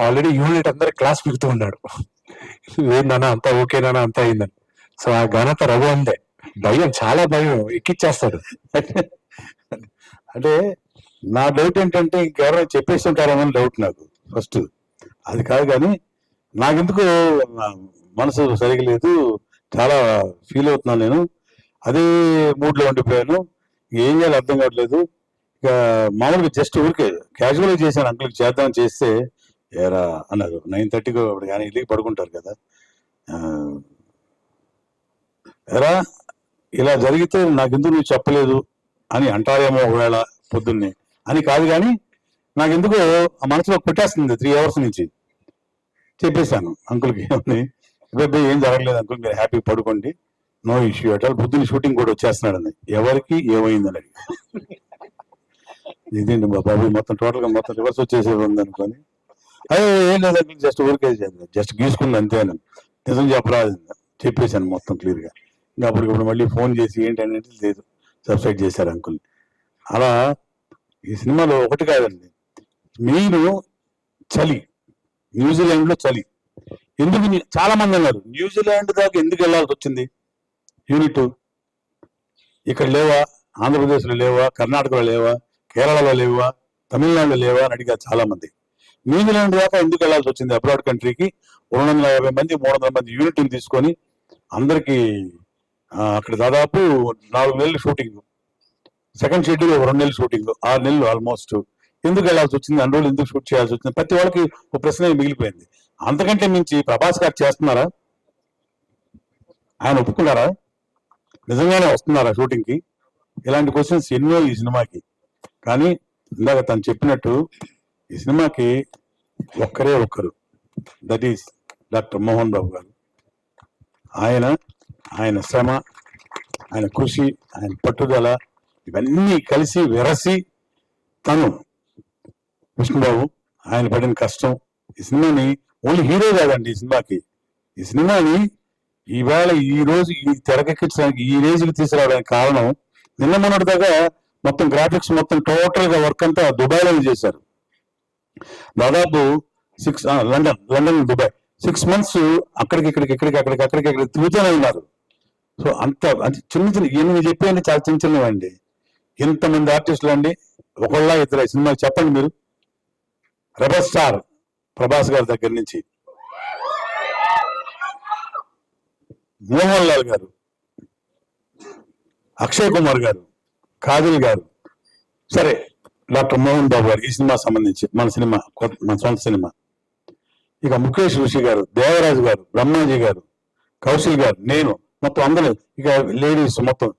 ఆల్రెడీ యూనిట్ అందరు క్లాస్ పిగుతూ ఉన్నాడు. లేదు నాన్న అంతా ఓకే నాన్న అంతా అయిందని. సో ఆ ఘనత రఘు అందే. భయం, చాలా భయం, ఎక్కిచ్చేస్తాడు. అంటే నా డౌట్ ఏంటంటే ఇంకెవరైనా చెప్పేస్తుంటారేమో అని డౌట్ నాకు ఫస్ట్. అది కాదు కానీ నాకెందుకు మనసు సరిగా లేదు, చాలా ఫీల్ అవుతున్నాను నేను. అదే మూడ్లో ఉండిపోయాను. ఏం చేయాలి అర్థం కావట్లేదు. ఇక మామూలుగా జస్ట్ ఊరికే క్యాజువల్గా చేశాను. అంకుల్కి చేద్దామని చేస్తే ఏరా అన్నారు. 9:30కి కానీ ఇల్లుకి పడుకుంటారు కదా. ఎరా ఇలా జరిగితే నాకెందుకు నువ్వు చెప్పలేదు అని అంటారేమో ఒకవేళ పొద్దున్నే అని కాదు, కానీ నాకెందుకో ఆ మనసులో కొట్టేస్తుంది 3 hours నుంచి. చెప్పేశాను అంకుల్కి ఏమని, ఏం జరగలేదు అంకుల్, మీరు హ్యాపీ పడుకోండి, నో ఇష్యూ అట్ ఆల్. పొద్దున్న షూటింగ్ కూడా వచ్చేస్తున్నాడని. ఎవరికి ఏమైందని అడిగి, ఇదేంటి మా బాబు మొత్తం టోటల్గా మొత్తం రివర్స్ వచ్చేసేది ఉంది అనుకొని, అదే ఏం లేదు అంకుల్, జస్ట్ ఊరికే జస్ట్ గీసుకుంది అంతే అని నిజం చెప్పరాదు చెప్పేశాను మొత్తం క్లియర్గా. ఇంకా అప్పటికప్పుడు మళ్ళీ ఫోన్ చేసి ఏంటి అనేది లేదు, సబ్సైడ్ చేశారు అంకుల్. అలా ఈ సినిమాలో ఒకటి కాదండి, మెయిన్ చలి. న్యూజిలాండ్ లో చలి ఎందుకు చాలా మంది అన్నారు, న్యూజిలాండ్ దాకా ఎందుకు వెళ్ళాల్సి వచ్చింది యూనిట్? ఇక్కడ లేవా, ఆంధ్రప్రదేశ్లో లేవా, కర్ణాటకలో లేవా, కేరళలో లేవా, తమిళనాడులో లేవా అని అడిగారు చాలా మంది. న్యూజిలాండ్ దాకా ఎందుకు వెళ్ళాల్సి వచ్చింది అబ్రాడ్ కంట్రీకి? 250 మంది 300 మంది యూనిట్ని తీసుకొని అందరికి అక్కడ దాదాపు 4 నెలలు షూటింగ్, సెకండ్ షెడ్యూల్ 2 నెలలు షూటింగ్, 6 నెలలు ఆల్మోస్ట్. ఎందుకు వెళ్ళాల్సి వచ్చింది, అన్ని రోజులు ఎందుకు షూట్ చేయాల్సి వచ్చింది? ప్రతి వాళ్ళకి ఒక ప్రశ్న మిగిలిపోయింది. అంతకంటే మించి ప్రభాస్ గారు చేస్తున్నారా, ఆయన ఒప్పుకున్నారా, నిజంగానే వస్తున్నారా షూటింగ్కి? ఇలాంటి క్వశ్చన్స్ ఎన్నో ఈ సినిమాకి. కానీ ఇందాక తను చెప్పినట్టు ఈ సినిమాకి ఒక్కరే ఒక్కరు, that is doctor Mohan Babu గారు. ఆయన శ్రమ, ఆయన కృషి, ఆయన పట్టుదల ఇవన్నీ కలిసి వెరసి తను విష్ణుబాబు ఆయన పడిన కష్టం ఈ సినిమాని ఓన్లీ హీరో కాదండి ఈ సినిమాని ఈవేళ ఈ రోజు ఈ తెరకెక్కించడానికి ఈ రేంజ్కి తీసుకురావడానికి కారణం నిన్న మొన్నటి దాకా మొత్తం గ్రాఫిక్స్ మొత్తం టోటల్ గా వర్క్ అంతా దుబాయ్లో చేశారు. దాదాపు 6 లండన్ దుబాయ్ 6 months అక్కడికి తిరుగుతూనే ఉన్నారు. సో అంత చిన్న ఎన్ని చెప్పేయండి, చాలా చిన్నవండి. ఇంతమంది ఆర్టిస్టులు అండి, ఒకళ్ళ ఇద్దరు సినిమాకి చెప్పండి మీరు. రెబల్ స్టార్ ప్రభాస్ గారి దగ్గర నుంచి మోహన్ లాల్ గారు, అక్షయ్ కుమార్ గారు, కాజల్ గారు, సరే డాక్టర్ మోహన్ బాబు గారు ఈ సినిమా సంబంధించి మన సొంత సినిమా. ఇక ముఖేష్ ఋషి గారు, దేవరాజు గారు, బ్రహ్మాజీ గారు, కౌశల్ గారు, నేను, మొత్తం అందరూ, ఇక లేడీస్ మొత్తం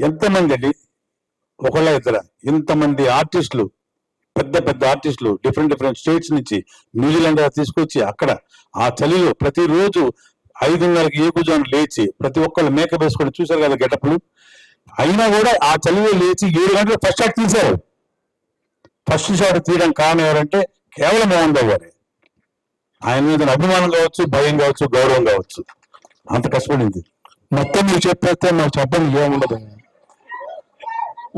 ఎంతమంది అండి, ఒకళ్ళ ఇద్దర ఇంతమంది ఆర్టిస్టులు, పెద్ద ఆర్టిస్టులు డిఫరెంట్ స్టేట్స్ నుంచి న్యూజిలాండ్ తీసుకొచ్చి అక్కడ ఆ చలిలో ప్రతిరోజు 5:30కి ఏకుజాను లేచి ప్రతి ఒక్కళ్ళు మేకప్ వేసుకొని చూశారు కదా గెటప్లు. అయినా కూడా ఆ చలిలో లేచి 7 గంటలు ఫస్ట్ షాట్ తీశారు. ఫస్ట్ షాట్ తీయడానికి కారణం ఎవరంటే కేవలం మోహన్ బాబు గారే. ఆయన మీద అభిమానం కావచ్చు, భయం కావచ్చు, గౌరవం కావచ్చు, అంత కష్టపడింది. మొత్తం మీరు చెప్పేస్తే మాకు చెప్పండి ఏముండదు.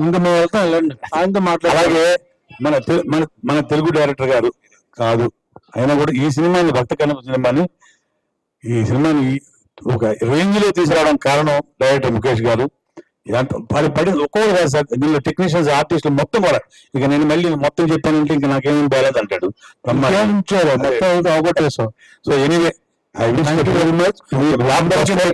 ఇంకా మేము వెళ్తాం, వెళ్ళండి ఆయనతో మాట్లాడాలి. అలాగే మన తెలుగు డైరెక్టర్ గారు కాదు, అయినా కూడా ఈ సినిమాని భక్త కన్నప్ప ఈ సినిమాని ఒక రేంజ్ లో తీసుకురావడానికి కారణం డైరెక్టర్ ముఖేష్ గారు. పడి ఒక్కొక్కరు కాదు సార్, దీనిలో టెక్నీషియన్స్, ఆర్టిస్టులు మొత్తం కూడా. ఇక నేను మళ్ళీ మొత్తం చెప్పానంటే ఇంకా నాకేమేమి బాగాలేదు అంటాడు. అవగొట్టేసాం. సో ఎనీవే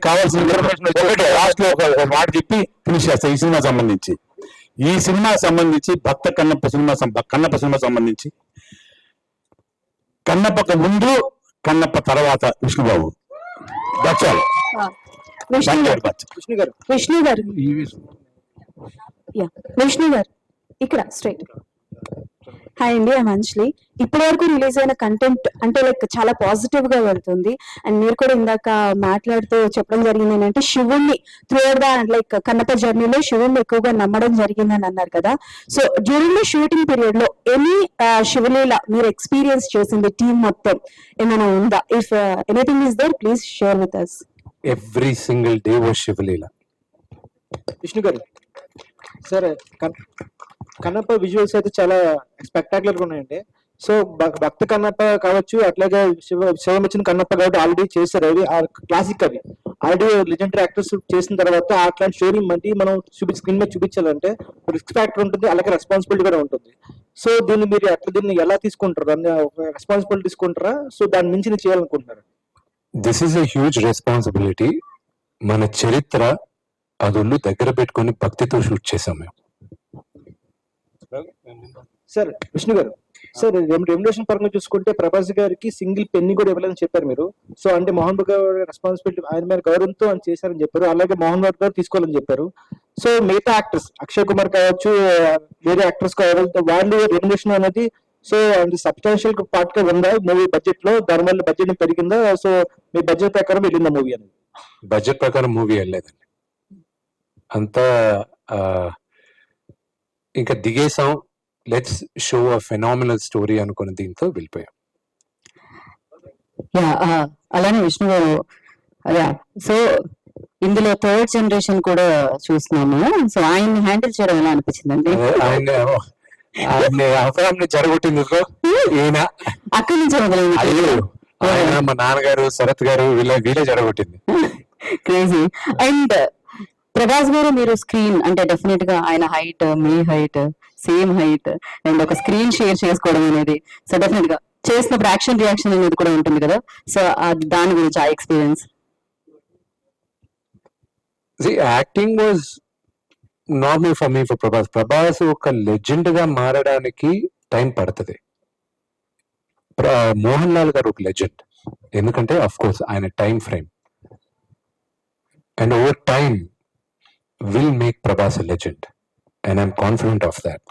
కావాల్సిన ఇన్ఫర్మేషన్ లాస్ట్ లో ఒక మాట చెప్పి ఫినిష్ చేస్తా. ఈ సినిమా సంబంధించి భక్త కన్నప్ప సినిమా సంబంధించి కన్నప్పకు ముందు, కన్నప్ప తర్వాత విష్ణుబాబు. విష్ణు గారు ఇక్కడ స్ట్రైట్. హాయ్ అండి, ఐ అంజలి. ఇప్పటి వరకు రిలీజ్ అయిన కంటెంట్ అంటే లైక్ చాలా పాజిటివ్ గా వెళ్తుంది. అండ్ మీరు కూడా ఇందాక మాట్లాడుతూ చెప్పడం జరిగింది ఏంటంటే శివుణ్ణి త్రూఅవుట్ ద లైక్ కన్నప్ప జర్నీలో శివుణ్ణి ఎక్కువగా నమ్మడం జరిగిందని అన్నారు కదా. So during the shooting period లో ఎనీ శివలీల మీరు ఎక్స్పీరియన్స్ చేసింది టీం మొత్తం ఏమైనా ఉందా? If anything is there please share with us. Every single day was Shivaleela. Vishnu garu sir, Kannappa visuals అయితే చాలా స్పెక్టాక్యులర్ గా ఉన్నాయండి. సో భక్త కన్నప్ప కావచ్చు, అట్లాగే శివమచ్చిన కన్నప్ప కాబట్టి ఆల్రెడీ చేశారు. అవి క్లాసిక్, అవి ఆల్రెడీ లెజెండరీ యాక్టర్స్ చేసిన తర్వాత అట్లాంటి స్టోరీ మళ్ళీ మనం స్క్రీన్ మీద చూపించాలంటే రిస్క్ ఫ్యాక్టర్ ఉంటుంది, అలాగే రెస్పాన్సిబిలిటీ కూడా ఉంటుంది. సో దీన్ని ఎలా తీసుకుంటారు? దాన్ని రెస్పాన్సిబిలిటీ తీసుకుంటారా? సో దాని మించి చేయాలనుకుంటున్నారు? This is a huge responsibility. మన చరిత్ర అదుళ్ళు దగ్గర పెట్టుకొని భక్తితో షూట్ చేసాం మేము. Sir Vishnu garu, sir remuneration పరంగా చూసుకుంటే ప్రభాస్ గారికి సింగిల్ పెన్ని కూడా ఇవ్వలేదని చెప్పారు మీరు. సో అంటే మోహన్ బాబు గారు రెస్పాన్సిబిలిటీ, ఆయన మీద గౌరవంతో అని చేశారని చెప్పారు. అలాగే మోహన్ బాబు గారు తీసుకోవాలని చెప్పారు. సో మిగతా యాక్టర్స్ అక్షయ్ కుమార్ కావచ్చు, వేరే యాక్టర్స్ కావచ్చు, వాళ్ళు రెమ్యునరేషన్ అనేది సో అది సబ్స్టాన్షియల్ పార్ట్ గా ఉందా మూవీ బడ్జెట్ లో? దానివల్ల బడ్జెట్ పెరిగిందా? సో మీ బడ్జెట్ ప్రకారం వెళ్ళిందా మూవీ అనేది? బడ్జెట్ ప్రకారం మూవీ వెళ్ళలేదండి, అంతా ఇంకా దిగేసాం, let's show a phenomenal story అనుకున్న దీంతో వెళ్ళిపోయాం. అలానే విష్ణు గారు, సో ఇందులో థర్డ్ జనరేషన్ కూడా చూస్తున్నాము. సో ఆయన్ని హ్యాండిల్ చేయడం ఎలా అనిపించిందండి? ఆయన జరగొట్టింది ఈయన, అక్కడి నుంచి అయ్యో ఆయన మా నాన్నగారు శరత్ గారు వీళ్ళే జరగొట్టింది. క్రేజీ. అండ్ ప్రభాస్ గారు, మీరు స్క్రీన్ అంటే డెఫినెట్ గా ఆయన height, me height, same height, and ఒక స్క్రీన్ షేర్ చేసుకోవడం అనేది, సో డెఫినెట్ గా చేసినప్పుడు యాక్షన్ రియాక్షన్ అనేది కూడా ఉంటుంది కదా. సో దాని గురించి ఆ experience. Acting was normal for me. For Prabhas ఒక లెజెండ్ గా మారడానికి టైం పడుతుంది. మోహన్ లాల్ గారు ఒక లెజెండ్, ఎందుకంటే అఫ్ కోర్స్ ఆయన time frame, and over time will make Prabhas a legend, and I'm confident of that.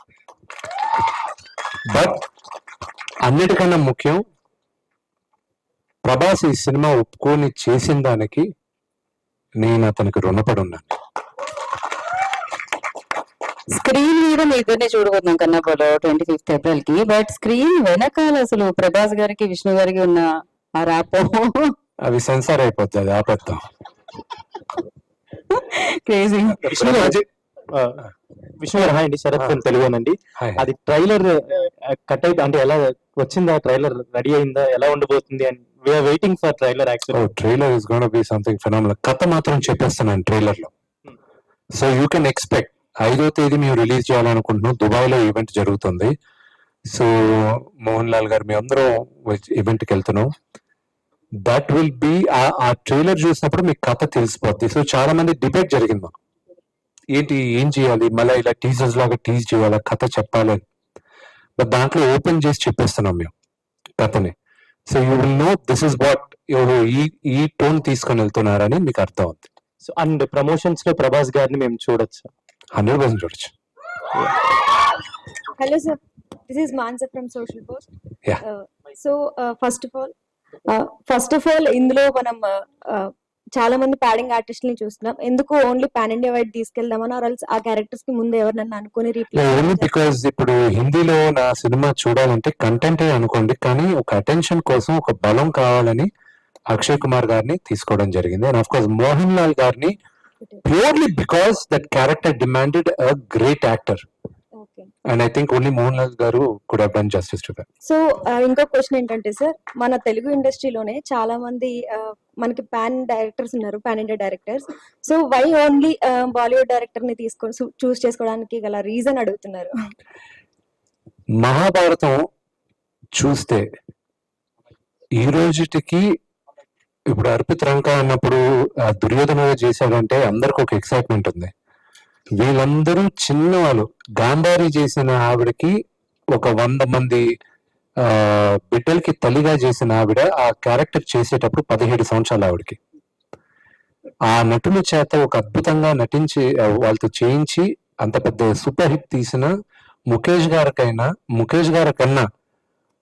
But అన్నిటికన్నా ముఖ్యం, ప్రభాస్ ఈ సినిమా ఒప్పుకొని చేసిన దానికి నేను అతనికి రుణపడి ఉన్నాను. స్క్రీన్ మీద మీ ఇద్దరిని చూడబోతున్నాం కన్నప్పలో 25th April కి. బట్ స్క్రీన్ వెనకాల అసలు ప్రభాస్ గారికి, విష్ణు గారికి ఉన్న ఆ ర్యాపో అవి సెన్సార్ అయిపోద్ది, అది ఆపేద్దాం. క్రేజీ. విష్ణు గారు హాయ్ అండి, శరత్ ఫ్రమ్ తెలుగునండి. అది ట్రైలర్ కట్ అయితే అంటే ఎలా వచ్చిందా? ట్రైలర్ రెడీ అయిందా? ఎలా ఉండబోతుంది? And we are waiting for trailer. Actually trailer is gonna be something phenomenal. కథ మాత్రం చెప్పేస్తున్నాను ట్రైలర్ లో. సో యూ కెన్ ఎక్స్పెక్ట్ 5వ తేదీ మేము రిలీజ్ చేయాలనుకుంటున్నాం. దుబాయ్ లో ఈవెంట్ జరుగుతుంది. సో మోహన్ లాల్ గారు మేము అందరం ఈవెంట్ కి వెళ్తున్నాం. దట్ విల్ బి ఆ ట్రైలర్ చూసినప్పుడు మీకు కథ తెలిసిపోద్ది. సో చాలా మంది డిబేట్ జరిగింది, ఏంటి ఏం చేయాలి, మళ్ళీ ఇలా టీజర్స్ లాగా టీజ్ చేయాలా, కథ చెప్పాలి. బట్ దాంట్లో ఓపెన్ చేసి చెప్పేస్తున్నాం మేము కథని. So you will know this is what ఎవరు ఈ టోన్ తీసుకొని వెళ్తున్నారని మీకు అర్థం అవుతుంది. సో అండ్ ప్రమోషన్స్ లో ప్రభాస్ గారిని మేము చూడొచ్చు, 100% చూడొచ్చు. Hello sir, this is Mansa from Social Post. Yeah. First of all, ఇందులో మనం చాలా మంది ప్యాడింగ్ ఆర్టిస్టులని చూస్తున్నాం. ఎందుకు ఓన్లీ పాన్ ఇండియా వైడ్ తీసుకెళ్దామని, ఆ క్యారెక్టర్స్ కి ముందు ఎవరినన్నా అనుకుని ఓన్లీ బికాస్ ఇప్పుడు హిందీలో నా సినిమా చూడాలంటే కంటెంటే అనుకోండి, కానీ ఒక అటెన్షన్ కోసం ఒక బలం కావాలని అక్షయ్ కుమార్ గారిని తీసుకోవడం జరిగింది. And of course Mohan Lal గారిని purely because that character demanded a great actor. And I think only Mohan Lal garu could have done justice to that. So ఇంకో క్వశ్చన్ ఏంటంటే సార్, మన తెలుగు ఇండస్ట్రీలోనే చాలా మంది మనకి పాన్ డైరెక్టర్స్ ఉన్నారు, pan India directors. So why only Bollywood director ని తీసుకొని చూస్ చేసుకోవడానికి గల రీజన్ అడుగుతున్నారు. మహాభారతం చూస్తే ఈ రోజుటికి ఇప్పుడు అర్పిత్ రంక అన్నప్పుడు దుర్యోధన చేశాడంటే అందరికి ఒక ఎక్సైట్మెంట్ ఉంది. వీళ్ళందరూ చిన్నవాళ్ళు. గాంధారి చేసిన ఆవిడకి ఒక 100 మంది బిడ్డలకి తల్లిగా చేసిన ఆవిడ ఆ క్యారెక్టర్ చేసేటప్పుడు 17 సంవత్సరాలు ఆవిడకి. ఆ నటుల చేత ఒక అద్భుతంగా నటించి వాళ్ళతో చేయించి అంత పెద్ద సూపర్ హిట్ తీసిన ముఖేష్ గారి కన్నా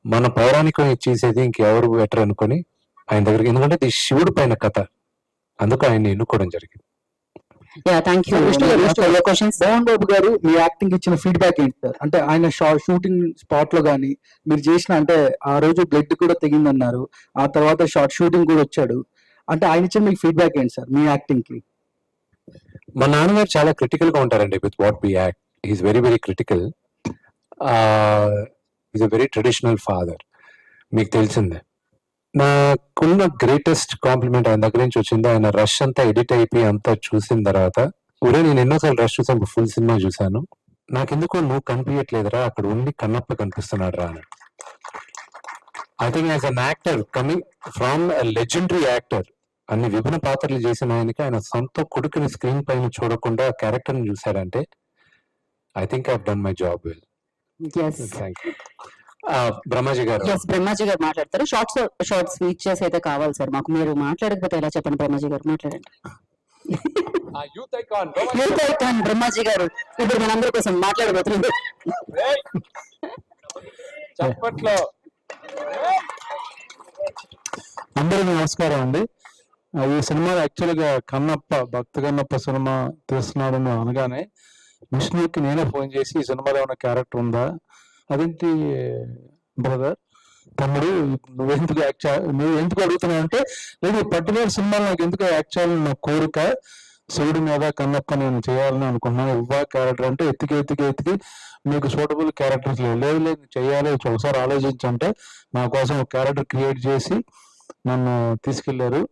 మన పౌరాణికం చేసేది ఇంకెవరు బెటర్ అనుకొని ఆయన దగ్గరికి, ఎందుకంటే ఇది శివుడు పైన కథ, అందుకు ఆయన ఎన్నుకోవడం జరిగింది. మోహన్ బాబు గారు మీ యాక్టింగ్ ఇచ్చిన ఫీడ్బ్యాక్ ఏంటి సార్? అంటే ఆయన షూటింగ్ స్పాట్ లో గానీ మీరు చేసిన, అంటే ఆ రోజు బ్లడ్ కూడా తెగిందన్నారు, ఆ తర్వాత షార్ట్ షూటింగ్ కూడా వచ్చాడు, అంటే ఆయన ఇచ్చిన మీకు ఫీడ్బ్యాక్ ఏంటి సార్ మీ యాక్టింగ్ కి? మా నాన్నగారు చాలా క్రిటికల్ గా ఉంటారండి with what we act. Is very very critical. Is a very traditional father, మీకు తెలిసిందే. నాకున్న గ్రేటెస్ట్ కాంప్లిమెంట్ ఆయన దగ్గర నుంచి వచ్చింది, ఆయన రష్ అంతా ఎడిట్ అయిపోయి అంతా చూసిన తర్వాత, ఊరే నేను ఎన్నోసార్లు రష్ చూసాను, ఫుల్ సినిమా చూసాను, నాకెందుకో నువ్వు కనిపించట్లేదురా, అక్కడ ఓన్లీ కన్నప్ప కనిపిస్తున్నాడు రా అని. I think as an actor coming from legendary actor, అన్ని విభిన్న పాత్రలు చేసిన ఆయనకి ఆయన సొంత కొడుకుని స్క్రీన్ పైన చూడకుండా క్యారెక్టర్ ని చూశాడంటే I think I done my job well. Yes thank you. Brahmaji garu. Yes Brahmaji గారు మాట్లాడతారు. షార్ట్ స్పీచెస్ అయితే కావాలి సార్ మాకు. మీరు మాట్లాడకపోతే ఎలా చెప్పండి. బ్రహ్మాజీ గారు మాట్లాడండి. Youth icon youth icon Brahmaji గారు ఇప్పుడు మనందరి కోసం మాట్లాడబోతున్నారు. చప్పట్లో. అందరికీ నమస్కారం అండి. ఈ సినిమా యాక్చువల్గా కన్నప్ప, భక్త కన్నప్ప సినిమా తీస్తున్నాడని అనగానే విష్ణుకి నేనే ఫోన్ చేసి ఈ సినిమాలో ఉన్న క్యారెక్టర్ ఉందా, అదేంటి బ్రదర్ తమ్ముడు నువ్వు ఎందుకు అడుగుతున్నావు అంటే, లేదు పర్టికులర్ సినిమాలో నాకు ఎందుకు యాక్ట్ చేయాలని నా కోరిక, శివుడి మీద కన్నప్ప నేను చేయాలని అనుకున్నాను, ఇవ్వా క్యారెక్టర్ అంటే ఎత్తికి మీకు సూటబుల్ క్యారెక్టర్స్ లేదు చేయాలి ఒకసారి ఆలోచించంటే నా కోసం ఒక క్యారెక్టర్ క్రియేట్ చేసి నన్ను తీసుకెళ్లారు.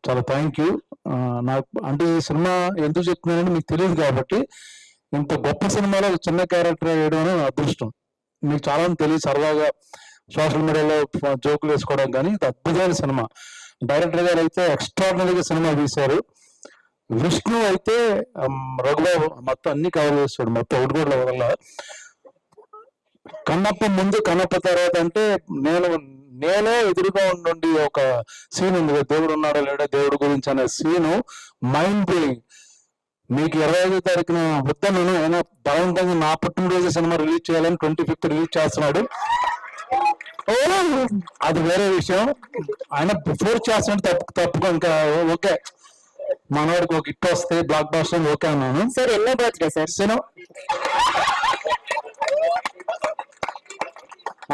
చాలా థ్యాంక్ యూ. నాకు అంటే ఈ సినిమా ఎందుకు చెప్తున్నానంటే మీకు తెలియదు కాబట్టి, ఇంత గొప్ప సినిమాలో ఒక చిన్న క్యారెక్టర్ వేయడం అనేది నా అదృష్టం. మీకు చాలా మంది తెలియదు, సరదాగా సోషల్ మీడియాలో జోకులు వేసుకోవడం, కానీ ఇది అద్భుతమైన సినిమా. డైరెక్టర్ గారు అయితే ఎక్స్ట్రాడినరీగా సినిమా తీశారు. విష్ణు అయితే రఘుబాబు మొత్తం అన్ని కవర్ చేస్తాడు, మొత్తం ఒకటి కూడా వదల. కన్నప్ప ముందు కన్నప్ప తర్వాత అంటే నేనే ఎదురుగా ఉండి ఒక సీన్ ఉంది, దేవుడు ఉన్నాడా లేడా దేవుడు గురించి అనే సీను మైండ్ బ్లోయింగ్. మీకు 25వ తారీఖున వద్దాను ఆయన బలవంతంగా నా పుట్టినరోజు సినిమా రిలీజ్ చేయాలని 25th రిలీజ్ చేస్తున్నాడు. అది వేరే విషయం. ఆయన ఫోర్స్ చేస్తున్నాడు, తప్పుకో ఇంకా ఓకే, మనవాడికి ఒక హిట్ వస్తే బ్లాక్ బాస్టర్ ఓకే అన్నాను. సార్ ఎన్నో బర్త్డే సార్? సినిమా ఆ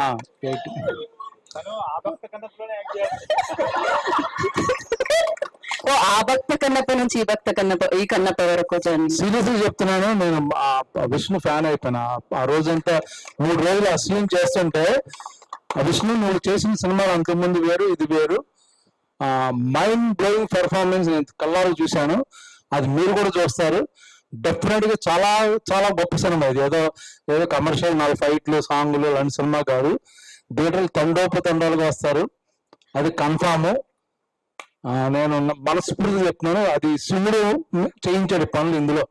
భక్త కన్నప్ప నుంచి ఈ కన్నప్ప వరకు సీరియస్ గా చెప్తున్నాను, నేను విష్ణు ఫ్యాన్ అయిపోయినా. ఆ రోజంతా 3 రోజులు ఆ సీన్ చేస్తుంటే, ఆ విష్ణు నువ్వు చేసిన సినిమాలు అంతకుముందు వేరు ఇది వేరు, మైండ్ బ్లోయింగ్ పెర్ఫార్మెన్స్ నేను కళ్ళారు చూశాను. అది మీరు కూడా చూస్తారు. డెఫినెట్ గా చాలా చాలా గొప్ప సినిమా ఇది. ఏదో కమర్షియల్ 4 ఫైట్లు సాంగ్లు లాంటి సినిమా కాదు. థియేటర్లు తండోపతండాలుగా వస్తారు, అది కన్ఫామ్. నేను మనస్ఫూర్తిగా చెప్తున్నాను, అది శివుడు చేయించాడు పనులు ఇందులో.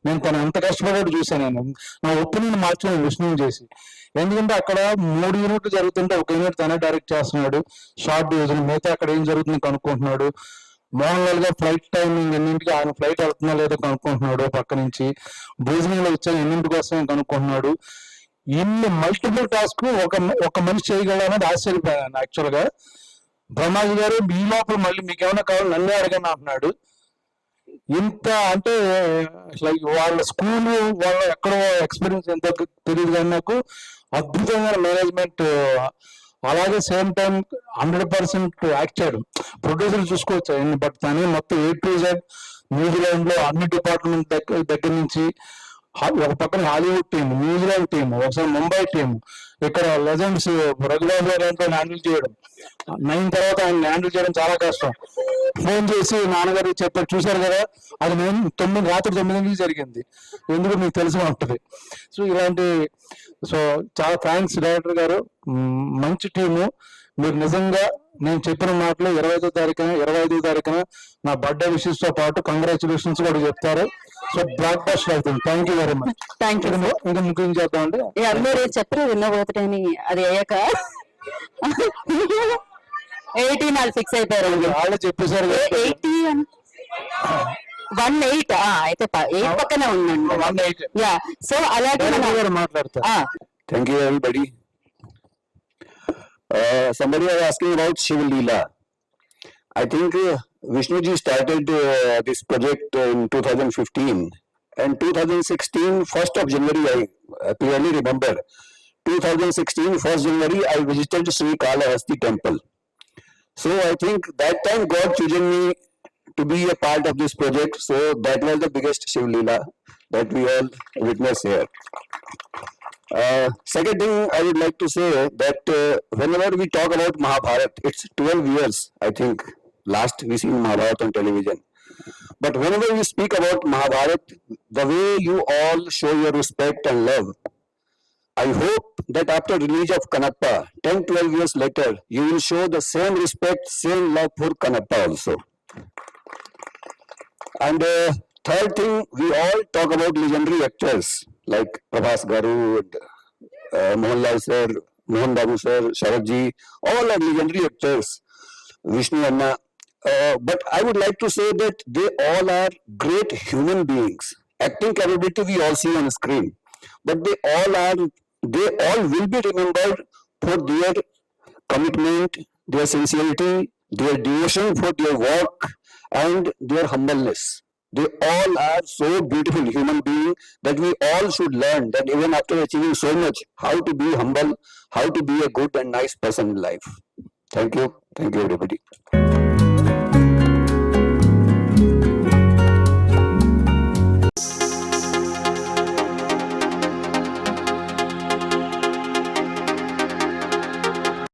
నేను తను ఎంత కష్టపడ్డాడు చూశాను. నేను నా ఒపీనియన్ మార్చాను విష్ణుని చేసి. ఎందుకంటే అక్కడ 3 యూనిట్లు జరుగుతుంటే 1 యూనిట్ తనే డైరెక్ట్ చేస్తున్నాడు, షార్ట్ డివిజన్. మిగతా అక్కడ ఏం జరుగుతుంది కనుక్కుంటున్నాడు. మోహన్ లాల్ గా ఫ్లైట్ టైమింగ్ ఎన్నింటికి, ఆయన ఫ్లైట్ వెళ్తున్నా లేదో కనుక్కుంటున్నాడు. పక్క నుంచి భోజనంలో వచ్చాను ఎన్నింటి కోసం కనుక్కుంటున్నాడు. ఇన్ని మల్టిపుల్ టాస్క్ ఒక మనిషి చేయగలనేది ఆశ్చర్యపోయాను యాక్చువల్ గా. బ్రహ్మాజీ గారు ఈ లోపల మళ్ళీ మీకు ఏమైనా కావాలి నన్నే అడగని అంటున్నాడు. ఇంత అంటే లైక్ వాళ్ళ స్కూల్ వాళ్ళ ఎక్కడో ఎక్స్పీరియన్స్ ఎంతో తెలియదు, కానీ నాకు అద్భుతమైన మేనేజ్మెంట్. అలాగే సేమ్ టైం 100% యాక్ట్ చేయడం. ప్రొడ్యూసర్ చూసుకోవచ్చు, బట్ తనే మొత్తం A to Z న్యూజిలాండ్ లో అన్ని డిపార్ట్మెంట్ దగ్గర నుంచి, ఒక పక్కన హాలీవుడ్ టీం, న్యూజిలాండ్ టీం, ఒకసారి ముంబై టీం, ఇక్కడ లెజెండ్స్ రఘుబాబు గారు హ్యాండిల్ చేయడం. 9 తర్వాత ఆయన హ్యాండిల్ చేయడం చాలా కష్టం. ఫోన్ చేసి నాన్నగారు చెప్పారు, చూశారు కదా, అది నేను రాత్రి 9 జరిగింది, ఎందుకు మీకు తెలిసి ఉంటుంది. సో చాలా థ్యాంక్స్ డైరెక్టర్ గారు, మంచి టీము. మీరు నిజంగా నేను చెప్పిన మాటలు 25వ తారీఖున నా బర్త్డే విషెస్ తో పాటు కంగ్రాచులేషన్స్ కూడా చెప్తారు. సో బ్లాక్ బస్టర్ అవుతుంది. Thank you very much. Thank you. ఇంకా ముఖ్యం చేద్దామండి, అందరూ చెప్పరు విన్నో బర్త్డే అని, అది అయ్యాక 18 వాళ్ళు ఫిక్స్ అయిపోయారు. వాళ్ళే చెప్పేశారు. 18 అయితే 8 పక్కనే ఉందండి. 18 యా, సో అలాగే మాట్లాడతారు. Thank you, everybody. Somebody was asking about Shiv Leela. I think Vishnuji started this project in 2015, and 2016, 1st of January, I clearly remember, 2016, 1st January, I visited Sri Kalahasti temple. So I think that time God chosen me to be a part of this project. So that was the biggest Shiv Leela that we all witnessed here. Second thing I would like to say that whenever we talk about Mahabharat, it's 12 years, I think, last we seen Mahabharat on television. But whenever we speak about Mahabharat, the way you all show your respect and love, I hope that after release of Kanappa, 10-12 years later, you will show the same respect, same love for Kanappa also. And third thing, we all talk about legendary actors like Prabhas Garu, and, Mohanlal sir, Mohan Babu sir, Sharad ji, all are legendary actors. Vishnu Anna. But I would like to say that they all are great human beings. Acting capability we all see on screen, but they all will be remembered for their commitment, their sincerity, their devotion for their work, and their humbleness. They all are so beautiful human beings that we all should learn that even after achieving so much, how to be humble, how to be a good and nice person in life. Thank you everybody.